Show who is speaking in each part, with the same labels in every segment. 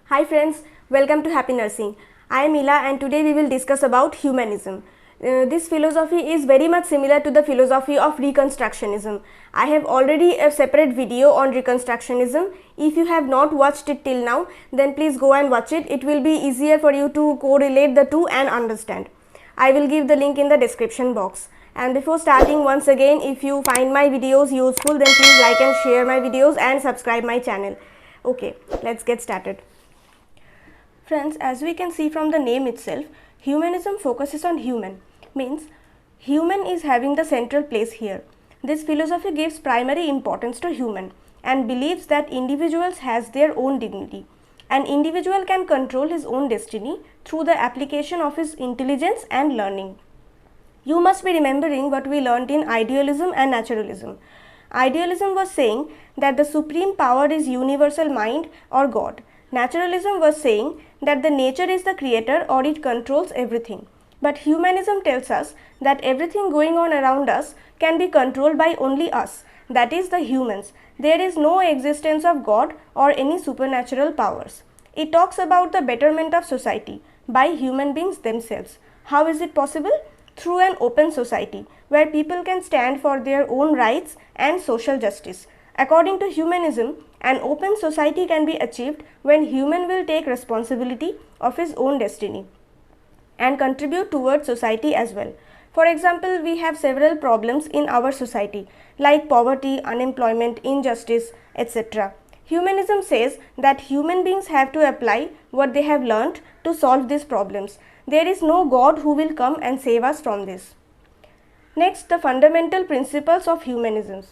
Speaker 1: Hi friends, welcome to Happy Nursing. I am Ila and today we will discuss about humanism. This philosophy is very much similar to the philosophy of Reconstructionism. I have already a separate video on Reconstructionism. If you have not watched it till now, then please go and watch it. It will be easier for you to correlate the two and understand. I will give the link in the description box. And before starting, once again, if you find my videos useful, then please like and share my videos and subscribe my channel. Okay, let's get started. Friends, as we can see from the name itself, humanism focuses on human, means human is having the central place here. This philosophy gives primary importance to human and believes that individuals has their own dignity. An individual can control his own destiny through the application of his intelligence and learning. You must be remembering what we learnt in idealism and naturalism. Idealism was saying that the supreme power is universal mind or God. Naturalism was saying that the nature is the creator or it controls everything. But humanism tells us that everything going on around us can be controlled by only us, that is the humans. There is no existence of God or any supernatural powers. It talks about the betterment of society by human beings themselves. How is it possible? Through an open society where people can stand for their own rights and social justice. According to humanism, an open society can be achieved when human will take responsibility of his own destiny and contribute towards society as well. For example, we have several problems in our society like poverty, unemployment, injustice, etc. Humanism says that human beings have to apply what they have learnt to solve these problems. There is no God who will come and save us from this. Next, the fundamental principles of humanism.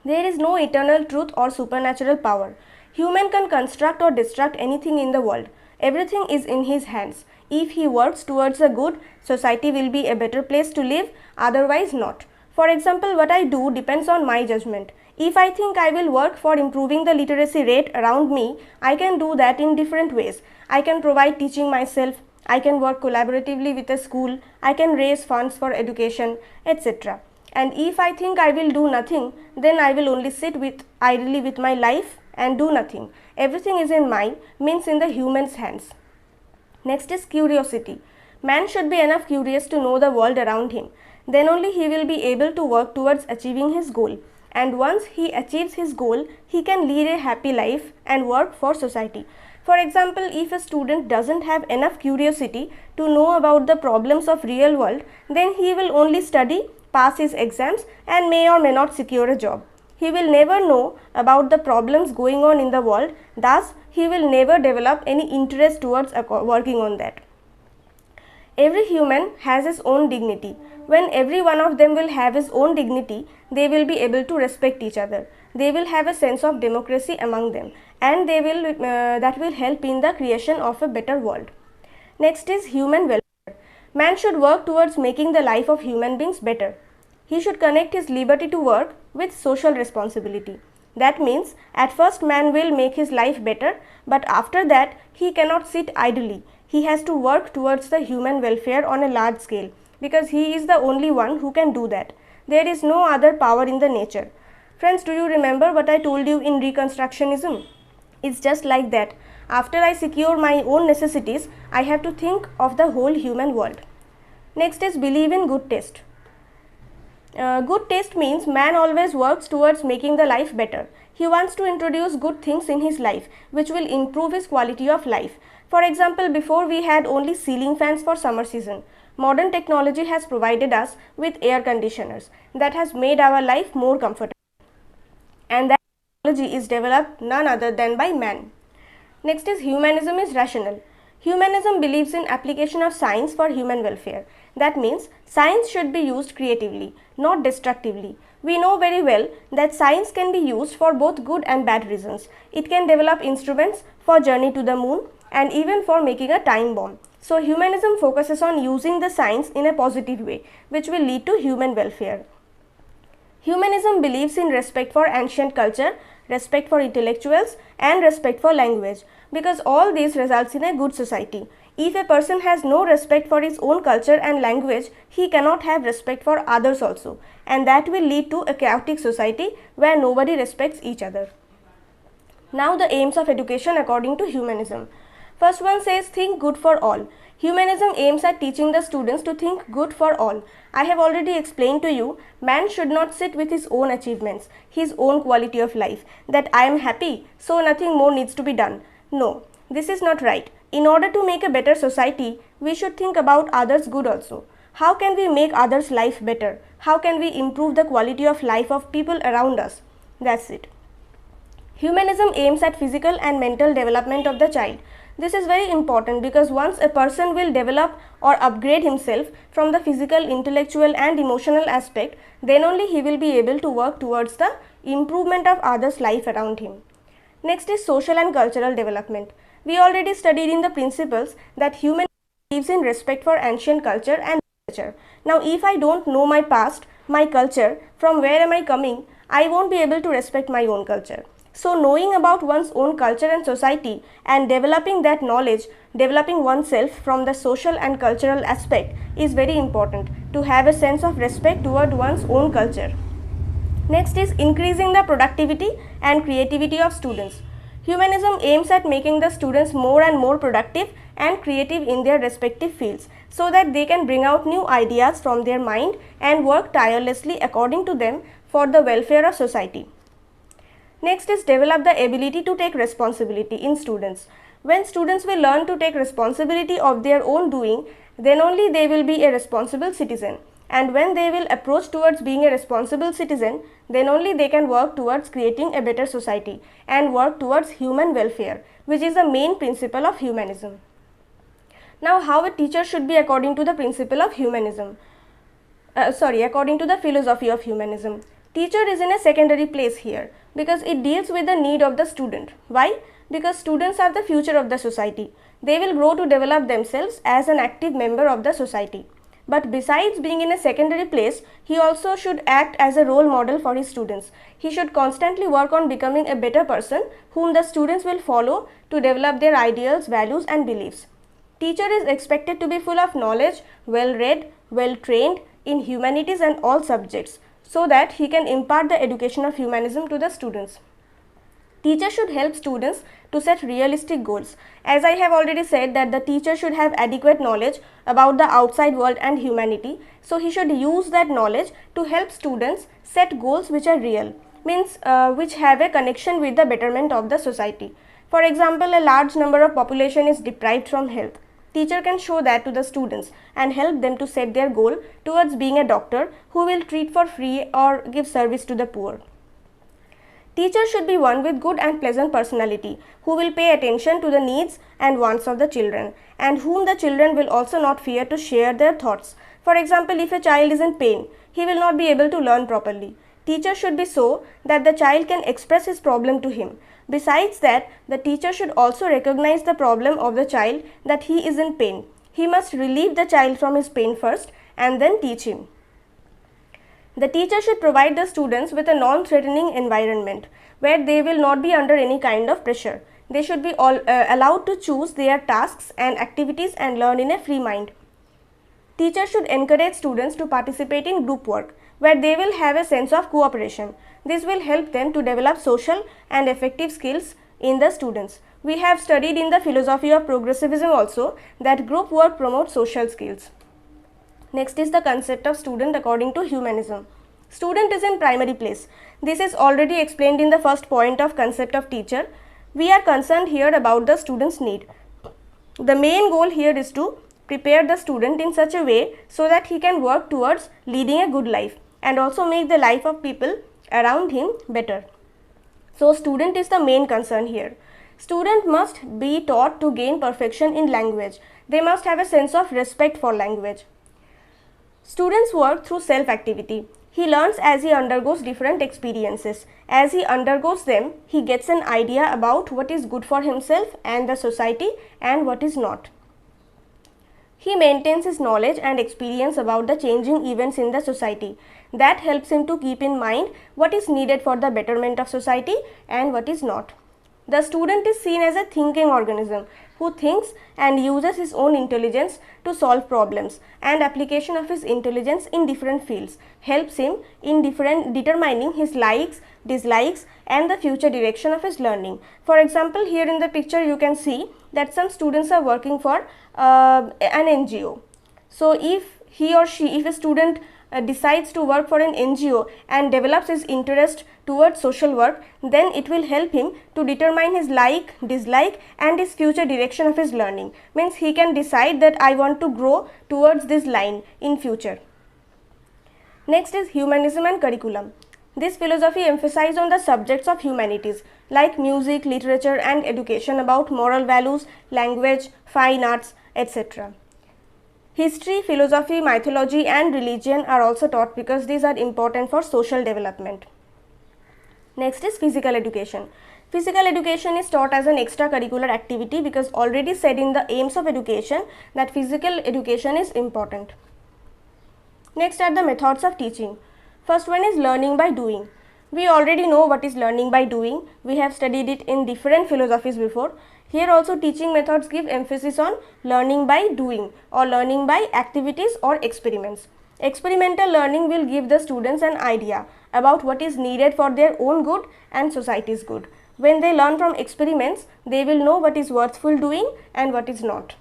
Speaker 1: There is no eternal truth or supernatural power. Human can construct or destruct anything in the world. Everything is in his hands. If he works towards the good, society will be a better place to live, otherwise not. For example, what I do depends on my judgment. If I think I will work for improving the literacy rate around me, I can do that in different ways. I can provide teaching myself, I can work collaboratively with a school, I can raise funds for education, etc. And if I think I will do nothing, then I will only sit idly with my life and do nothing. Everything is in mind, means in the human's hands. Next is curiosity. Man should be enough curious to know the world around him. Then only he will be able to work towards achieving his goal. And once he achieves his goal, he can lead a happy life and work for society. For example, if a student doesn't have enough curiosity to know about the problems of real world, then he will only study, pass his exams and may or may not secure a job. He will never know about the problems going on in the world, thus he will never develop any interest towards working on that. Every human has his own dignity. When every one of them will have his own dignity, they will be able to respect each other. They will have a sense of democracy among them and they will that will help in the creation of a better world. Next is human welfare. Man should work towards making the life of human beings better. He should connect his liberty to work with social responsibility. That means at first man will make his life better, but after that he cannot sit idly. He has to work towards the human welfare on a large scale because he is the only one who can do that. There is no other power in the nature. Friends, do you remember what I told you in Reconstructionism? It's just like that. After I secure my own necessities, I have to think of the whole human world. Next is believe in good taste. Good taste means man always works towards making the life better. He wants to introduce good things in his life which will improve his quality of life. For example, before we had only ceiling fans for summer season. Modern technology has provided us with air conditioners that has made our life more comfortable. And that technology is developed none other than by man. Next is humanism is rational. Humanism believes in application of science for human welfare. That means science should be used creatively, not destructively. We know very well that science can be used for both good and bad reasons. It can develop instruments for journey to the moon and even for making a time bomb. So humanism focuses on using the science in a positive way, which will lead to human welfare. Humanism believes in respect for ancient culture, respect for intellectuals and respect for language because all these results in a good society. If a person has no respect for his own culture and language, he cannot have respect for others also, and that will lead to a chaotic society where nobody respects each other. Now the aims of education according to humanism. First one says think good for all. Humanism aims at teaching the students to think good for all. I have already explained to you, man should not sit with his own achievements, his own quality of life, that I am happy, so nothing more needs to be done. No, this is not right. In order to make a better society, we should think about others' good also. How can we make others' life better? How can we improve the quality of life of people around us? That's it. Humanism aims at physical and mental development of the child. This is very important because once a person will develop or upgrade himself from the physical, intellectual and emotional aspect, then only he will be able to work towards the improvement of others' life around him. Next is social and cultural development. We already studied in the principles that human believes in respect for ancient culture and literature. Now if I don't know my past, my culture, from where am I coming, I won't be able to respect my own culture. So knowing about one's own culture and society and developing that knowledge, developing oneself from the social and cultural aspect is very important to have a sense of respect toward one's own culture. Next is increasing the productivity and creativity of students. Humanism aims at making the students more and more productive and creative in their respective fields so that they can bring out new ideas from their mind and work tirelessly according to them for the welfare of society. Next is develop the ability to take responsibility in students. When students will learn to take responsibility of their own doing, then only they will be a responsible citizen. And when they will approach towards being a responsible citizen, then only they can work towards creating a better society and work towards human welfare, which is the main principle of humanism. Now, how a teacher should be according to the principle of humanism? According to the philosophy of humanism. Teacher is in a secondary place here because it deals with the need of the student. Why? Because students are the future of the society. They will grow to develop themselves as an active member of the society. But besides being in a secondary place, he also should act as a role model for his students. He should constantly work on becoming a better person whom the students will follow to develop their ideals, values and beliefs. Teacher is expected to be full of knowledge, well read, well trained in humanities and all subjects, so that he can impart the education of humanism to the students. Teacher should help students to set realistic goals. As I have already said that the teacher should have adequate knowledge about the outside world and humanity, so he should use that knowledge to help students set goals which are real, means which have a connection with the betterment of the society. For example, a large number of population is deprived from health. Teacher can show that to the students and help them to set their goal towards being a doctor who will treat for free or give service to the poor. Teacher should be one with good and pleasant personality who will pay attention to the needs and wants of the children and whom the children will also not fear to share their thoughts. For example, if a child is in pain, he will not be able to learn properly. Teacher should be so that the child can express his problem to him. Besides that, the teacher should also recognize the problem of the child that he is in pain. He must relieve the child from his pain first and then teach him. The teacher should provide the students with a non-threatening environment where they will not be under any kind of pressure. They should be allowed to choose their tasks and activities and learn in a free mind. Teacher should encourage students to participate in group work where they will have a sense of cooperation. This will help them to develop social and effective skills in the students. We have studied in the philosophy of progressivism also that group work promotes social skills. Next is the concept of student according to humanism. Student is in primary place. This is already explained in the first point of concept of teacher. We are concerned here about the student's need. The main goal here is to prepare the student in such a way so that he can work towards leading a good life and also make the life of people around him better. So student is the main concern here. Student must be taught to gain perfection in language. They must have a sense of respect for language. Students work through self-activity. He learns as he undergoes different experiences. As he undergoes them, he gets an idea about what is good for himself and the society and what is not. He maintains his knowledge and experience about the changing events in the society. That helps him to keep in mind what is needed for the betterment of society and what is not. The student is seen as a thinking organism who thinks and uses his own intelligence to solve problems, and application of his intelligence in different fields helps him in determining his likes, dislikes and the future direction of his learning. For example, here in the picture you can see that some students are working for an NGO. So if he or she, if a student decides to work for an NGO and develops his interest towards social work, then it will help him to determine his like, dislike and his future direction of his learning. Means he can decide that I want to grow towards this line in future. Next is humanism and curriculum. This philosophy emphasizes on the subjects of humanities like music, literature and education about moral values, language, fine arts, etc. History, philosophy, mythology and religion are also taught because these are important for social development. Next is physical education. Physical education is taught as an extracurricular activity because already said in the aims of education that physical education is important. Next are the methods of teaching. First one is learning by doing. We already know what is learning by doing. We have studied it in different philosophies before. Here also teaching methods give emphasis on learning by doing or learning by activities or experiments. Experimental learning will give the students an idea about what is needed for their own good and society's good. When they learn from experiments, they will know what is worthful doing and what is not.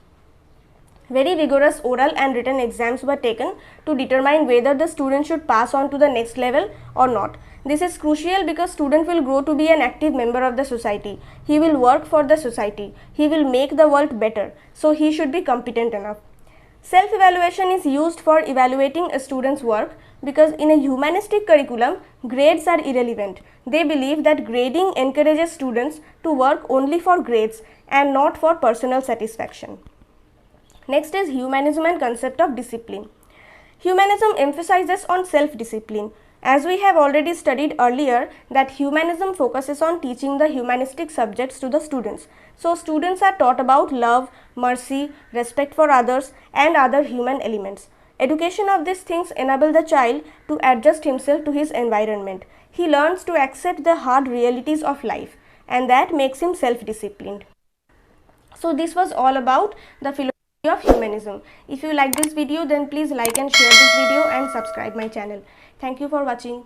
Speaker 1: Very rigorous oral and written exams were taken to determine whether the student should pass on to the next level or not. This is crucial because student will grow to be an active member of the society. He will work for the society. He will make the world better. So he should be competent enough. Self-evaluation is used for evaluating a student's work because in a humanistic curriculum, grades are irrelevant. They believe that grading encourages students to work only for grades and not for personal satisfaction. Next is humanism and concept of discipline. Humanism emphasizes on self-discipline. As we have already studied earlier that humanism focuses on teaching the humanistic subjects to the students. So students are taught about love, mercy, respect for others and other human elements. Education of these things enable the child to adjust himself to his environment. He learns to accept the hard realities of life and that makes him self-disciplined. So this was all about the philosophy of humanism. If you like this video, then please like and share this video and subscribe my channel. Thank you for watching.